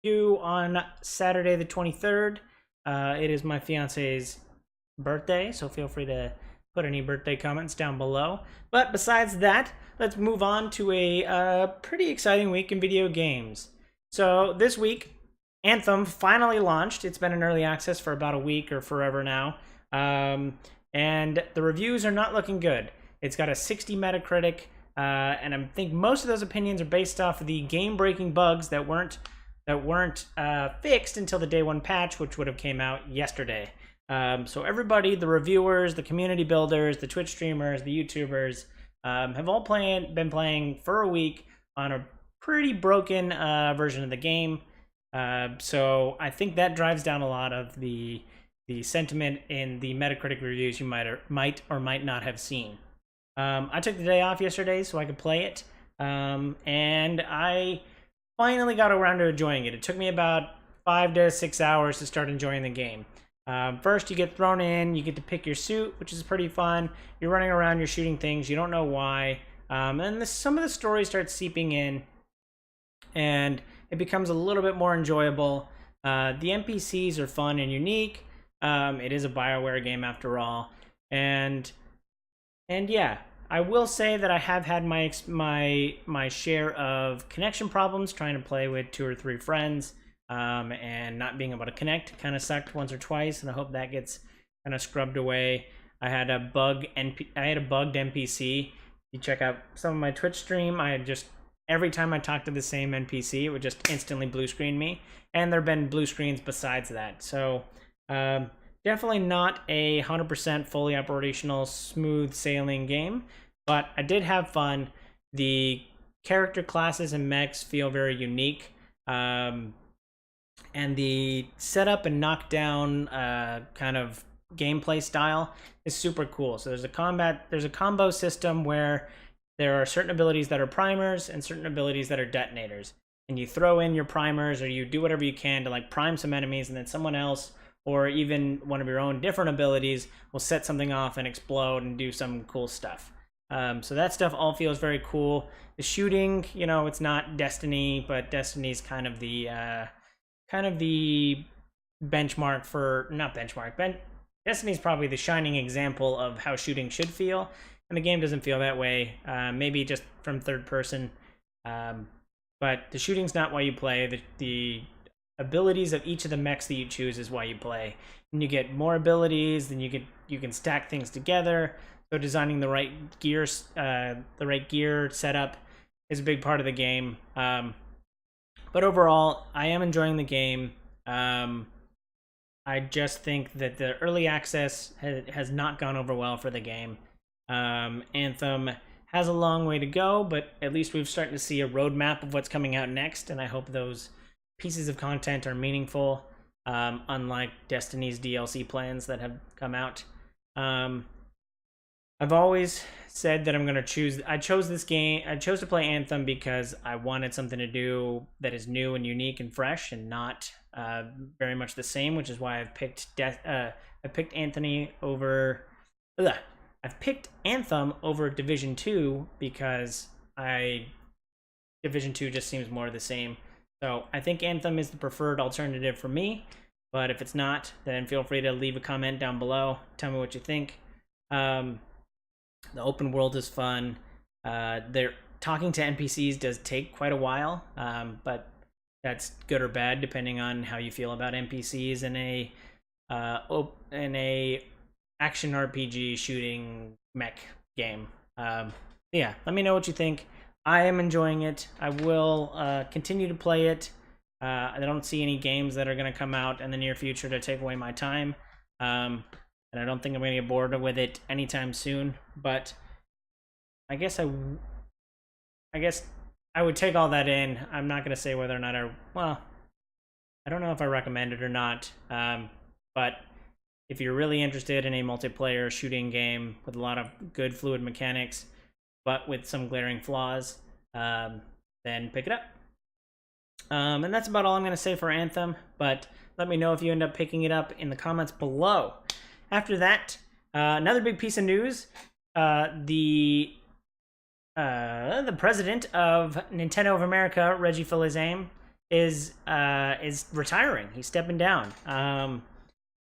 due on Saturday the 23rd. It is my fiance's birthday, so feel free to put any birthday comments down below. But besides that, let's move on to a pretty exciting week in video games. So this week, Anthem finally launched. It's been in early access for about a week or forever now. And the reviews are not looking good. It's got a 60 Metacritic, and I think most of those opinions are based off of the game-breaking bugs that weren't fixed until the day one patch, which would have came out yesterday. So everybody, the reviewers, the community builders, the Twitch streamers, the YouTubers, have all been playing for a week on a pretty broken version of the game. So I think that drives down a lot of the sentiment in the Metacritic reviews you might or might not have seen. I took the day off yesterday so I could play it, and I finally got around to enjoying it. It took me about 5 to 6 hours to start enjoying the game. First, you get thrown in, you get to pick your suit, which is pretty fun. You're running around, you're shooting things, you don't know why. And some of the story starts seeping in, and it becomes a little bit more enjoyable. The NPCs are fun and unique. It is a BioWare game after all. And yeah, I will say that I have had my share of connection problems trying to play with 2 or 3 friends, and not being able to connect. Kind of sucked once or twice, and I hope that gets kind of scrubbed away. I had a bugged NPC. You check out some of my Twitch stream, every time I talk to the same NPC, it would just instantly blue screen me, and there have been blue screens besides that. So definitely not a 100% fully operational, smooth sailing game, but I did have fun. The character classes and mechs feel very unique, and the setup and knockdown kind of gameplay style is super cool. So there's a combo system where there are certain abilities that are primers and certain abilities that are detonators, and you throw in your primers or you do whatever you can to like prime some enemies, and then someone else or even one of your own different abilities will set something off and explode and do some cool stuff. So that stuff all feels very cool. The shooting, it's not Destiny, but Destiny's kind of the benchmark for, not benchmark, Destiny's probably the shining example of how shooting should feel, and the game doesn't feel that way. Maybe just from third person, but the shooting's not why you play. The abilities of each of the mechs that you choose is why you play, and you get more abilities. Then you can stack things together. So designing the right gear setup is a big part of the game. But overall, I am enjoying the game. I just think that the early access has not gone over well for the game. Anthem has a long way to go, but at least we've started to see a roadmap of what's coming out next, and I hope those pieces of content are meaningful, unlike Destiny's DLC plans that have come out. I've always said that I chose this game. I chose to play Anthem because I wanted something to do that is new and unique and fresh, and not very much the same, which is why I've picked Anthony over. I've picked Anthem over Division 2 because Division 2 just seems more of the same. So I think Anthem is the preferred alternative for me, but if it's not, then feel free to leave a comment down below. Tell me what you think. The open world is fun. Talking to NPCs does take quite a while, but that's good or bad depending on how you feel about NPCs in a action RPG shooting mech game. Yeah, let me know what you think. I am enjoying it. I will continue to play it. I don't see any games that are going to come out in the near future to take away my time. And I don't think I'm going to get bored with it anytime soon. But I guess I would take all that in. I'm not going to say whether or not I don't know if I recommend it or not. But if you're really interested in a multiplayer shooting game with a lot of good fluid mechanics, but with some glaring flaws, then pick it up. And that's about all I'm going to say for Anthem, but let me know if you end up picking it up in the comments below. After that, another big piece of news, the president of Nintendo of America, Reggie Fils-Aimé, is retiring. He's stepping down,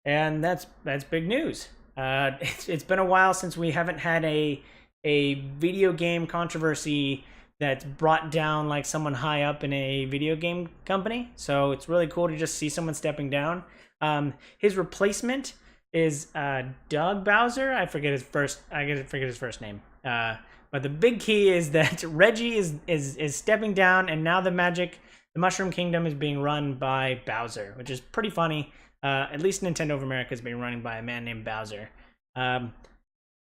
and that's big news. It's been a while since we haven't had a video game controversy that's brought down like someone high up in a video game company. So it's really cool to just see someone stepping down. His replacement is Doug Bowser. I forget his first name. But the big key is that Reggie is stepping down, and now the Mushroom Kingdom is being run by Bowser, which is pretty funny. At least Nintendo of America is being run by a man named Bowser.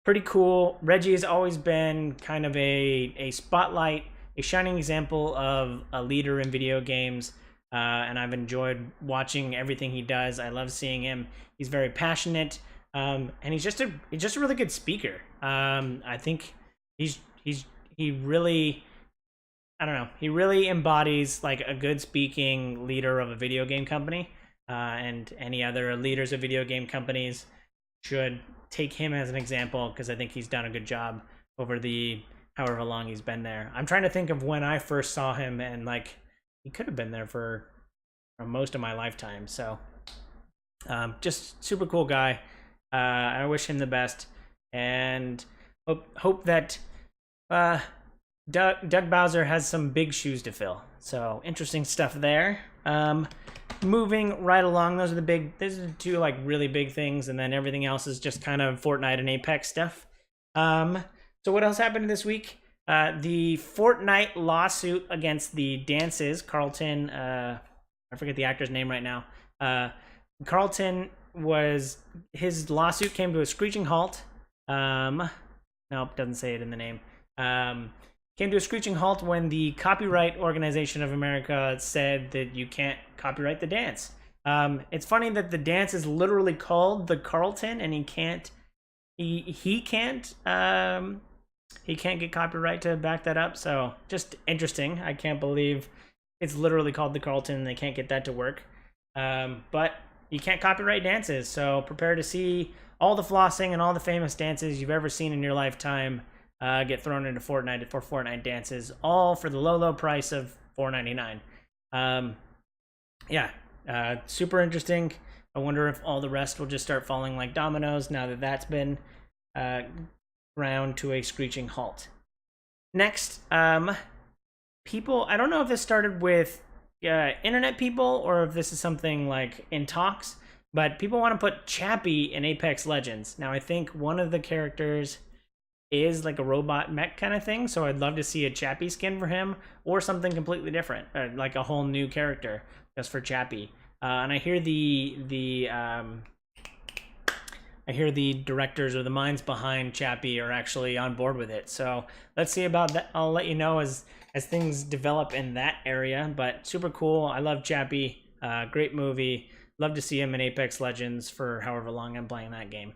Pretty cool. Reggie has always been kind of a spotlight, a shining example of a leader in video games, and I've enjoyed watching everything he does. I love seeing him. He's very passionate, and he's just a really good speaker. I think he really, I don't know, he really embodies like a good speaking leader of a video game company, and any other leaders of video game companies should take him as an example, because I think he's done a good job over the however long he's been there. I'm trying to think of when I first saw him, and like he could have been there for most of my lifetime. So just super cool guy. I wish him the best, and hope that Doug Bowser has some big shoes to fill. So interesting stuff there. Moving right along, those are the two like really big things, and then everything else is just kind of Fortnite and Apex stuff. So what else happened this week? The Fortnite lawsuit against the Dances, Carlton, I forget the actor's name right now. Carlton his lawsuit came to a screeching halt. Nope, doesn't say it in the name. Came to a screeching halt when the Copyright Organization of America said that you can't copyright the dance. It's funny that the dance is literally called the Carlton, and he can't get copyright to back that up. So just interesting. I can't believe it's literally called the Carlton and they can't get that to work. But you can't copyright dances, so prepare to see all the flossing and all the famous dances you've ever seen in your lifetime get thrown into Fortnite for Fortnite dances, all for the low price of $4.99. Super interesting. I wonder if all the rest will just start falling like dominoes now that that's been ground to a screeching halt. Next, people, I don't know if this started with internet people or if this is something like in talks, but people want to put Chappie in Apex Legends. Now, I think one of the characters is like a robot mech kind of thing, so I'd love to see a Chappie skin for him, or something completely different, like a whole new character just for Chappie. And I hear the directors or the minds behind Chappie are actually on board with it. So let's see about that. I'll let you know as things develop in that area. But super cool. I love Chappie. Great movie. Love to see him in Apex Legends for however long I'm playing that game.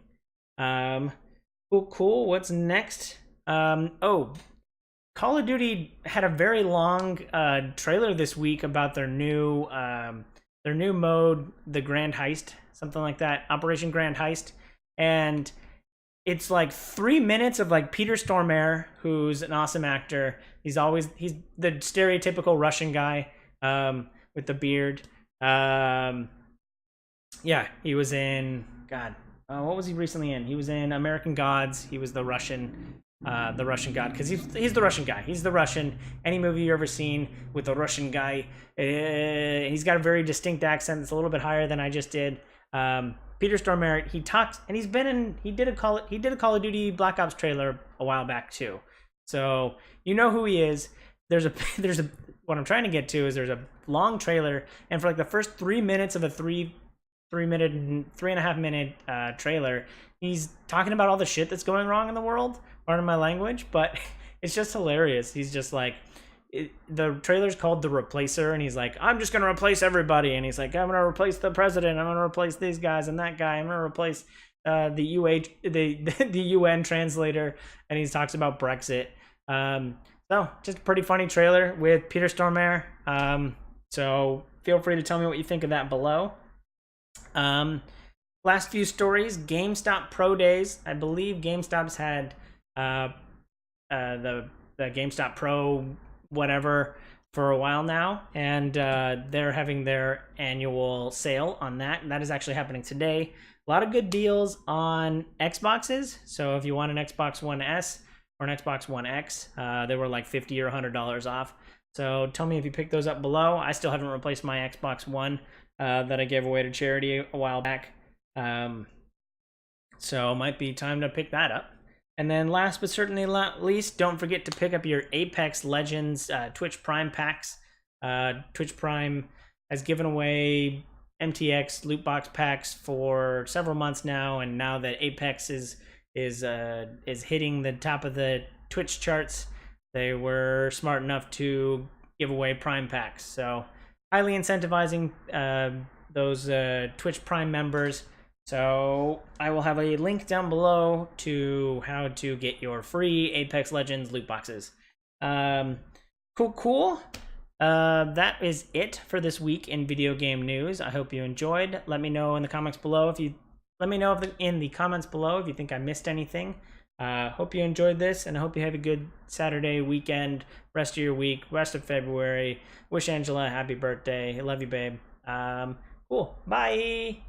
Cool. What's next? Call of Duty had a very long trailer this week about their new mode, the Grand Heist, something like that, Operation Grand Heist, and it's like 3 minutes of like Peter Stormare, who's an awesome actor. He's the stereotypical Russian guy with the beard. He was in what was he recently in? He was in American Gods. He was the Russian god, because he's the Russian guy. He's the Russian. Any movie you've ever seen with a Russian guy, he's got a very distinct accent. It's a little bit higher than I just did. Peter Stormare, he talks, and he did a Call of Duty Black Ops trailer a while back too. So you know who he is. What I'm trying to get to is there's a long trailer, and for like the first 3 minutes of a 3.5 minute trailer, he's talking about all the shit that's going wrong in the world. Pardon my language, but it's just hilarious. He's just like, the trailer's called The Replacer, and he's like, I'm just gonna replace everybody, and he's like, I'm gonna replace the president, I'm gonna replace these guys and that guy, I'm gonna replace the UN translator, and he talks about Brexit. So just a pretty funny trailer with Peter Stormare. So feel free to tell me what you think of that below. Last few stories, GameStop Pro Days. I believe GameStop's had the GameStop Pro whatever for a while now, and they're having their annual sale on that. And that is actually happening today. A lot of good deals on Xboxes. So if you want an Xbox One S or an Xbox One X, they were like $50 or $100 off. So tell me if you pick those up below. I still haven't replaced my Xbox One that I gave away to charity a while back. So it might be time to pick that up. And then last but certainly not least, don't forget to pick up your Apex Legends Twitch Prime packs. Twitch Prime has given away MTX loot box packs for several months now, and now that Apex is hitting the top of the Twitch charts, they were smart enough to give away Prime packs. So highly incentivizing those Twitch Prime members. So I will have a link down below to how to get your free Apex Legends loot boxes. Cool. That is it for this week in video game news. I hope you enjoyed. Let me know in the comments below if you think I missed anything. Hope you enjoyed this, and I hope you have a good Saturday, weekend, rest of your week, rest of February. Wish Angela a happy birthday. I love you, babe. Cool. Bye.